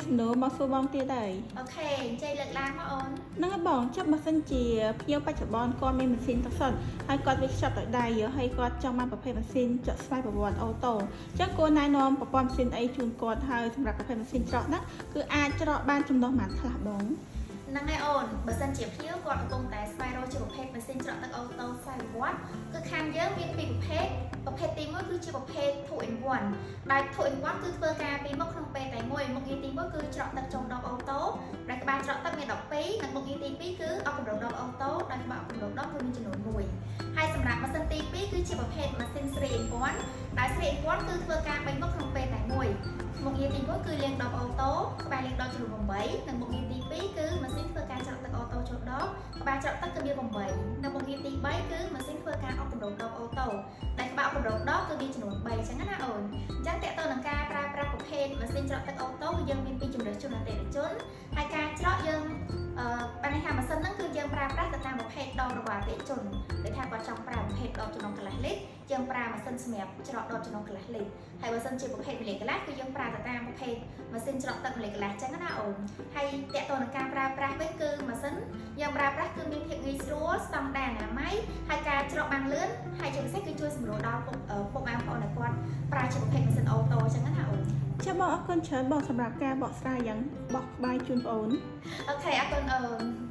សំណួរមកសួរបងទៀតហើយ អូខេអញ្ចឹងលើកឡើងមកអូន ហ្នឹងហើយបងចាប់បើសិនជាភ្ញៀវបច្ចុប្បន្នគាត់មានម៉ាស៊ីនទឹកសុទ្ធហើយគាត់វាខ្ចប់ដោយដៃហើយគាត់ចង់បានប្រភេទម៉ាស៊ីនចុចស្វ័យប្រវត្តិអូតូអញ្ចឹងគួរណែនាំប្រព័ន្ធម៉ាស៊ីនអីជូនគាត់ហើយសម្រាប់ប្រភេទម៉ាស៊ីនច្រកហ្នឹងគឺអាចច្រកបានចំណុះប៉ុន្មានខ្លះបង ហ្នឹងហើយអូនបើសិនជាភ្ញៀវគាត់កំពុងតែស្វែងរកជាប្រភេទម៉ាស៊ីនច្រកទឹកអូតូស្វ័យប្រវត្តិគឺខាងយើងមានពីរប្រភេទទី1គឺជាប្រភេទ 2 in 1 ដែល 2 in 1 គឺធ្វើការពីរមុខក្នុងពេលតែមួយមុខងារទី1គឺច្រកទឹកចុងដបអូតូដែលក្បាលច្រកទឹកមាន12និងមុខងារទី2គឺអុកកម្រិតដបអូតូដែលក្បាលអុកកម្រិតដបគឺមានចំនួន1ហើយសម្រាប់ម៉ាស៊ីនទី2គឺជាប្រភេទម៉ាស៊ីន 3 in 1ដែល 3 in 1 គឺធ្វើការ3មុខក្នុងពេលតែមួយមុខងារទី1គឺលាងដបអូតូក្បាលលាងដបចំនួន8និងមុខងារទី2គឺម៉ាស៊ីនធ្វើការច្រកទឹកអូតូចូលដបក្បាលច្រកទឹកគឺមាន8និងមុខងារទី3គឺម៉ាស៊ីនធ្វើការអុកកម្រិតដបអូតូដែលក្បាលអុកកម្រិតដបគឺមានចំនួន3អញ្ចឹងណាអូនអញ្ចឹងតើតើនឹងការប្រើប្រាស់ប្រភេទម៉ាស៊ីនច្រកទឹកអូតូគឺយើងមានពីរជម្រើសជូនអតិថិជនហើយការច្រកយើងបញ្ហាម៉ាស៊ីនហ្នឹងគឺយើងប្រើប្រាស់ទៅតាមប្រភេទដបរបស់អតិថិជនដូចថាគាត់ចង់ប្រើប្រភេទដបចំណុងកន្លះលីត្រយើងប្រើម៉ាស៊ីនសម្រាប់ច្រកដបចំណុងកន្លះលីត្រហើយបើសិនជាប្រភេទ1លីត្រកន្លះគឺយើងប្រើទៅតាមប្រភេទម៉ាស៊ីនច្រកទឹក1លីត្រកន្លះអញ្ចឹងណាអូនហើយតើតើនឹងការប្រើប្រាស់វិញគឺម៉ាស៊ីនយើងប្រើប្រាស់គឺមានភាពងាយស្រួលស្តង់ដារអនាម័យហើយការច្រកបានលឿនហើយជាពិសេសគឺជួយសម្រួលដល់ពុកម៉ែបងប្អូនដែលគាត់ប្រើជាប្រភេទម៉ាស៊ីនអូតូអញ្ចឹងណាអូនចាបងអរគុណច្រើនបងសម្រាប់ការបកស្រាយយ៉ាងបោះក្បាយជូនបងអូន អូខេអរគុណអូន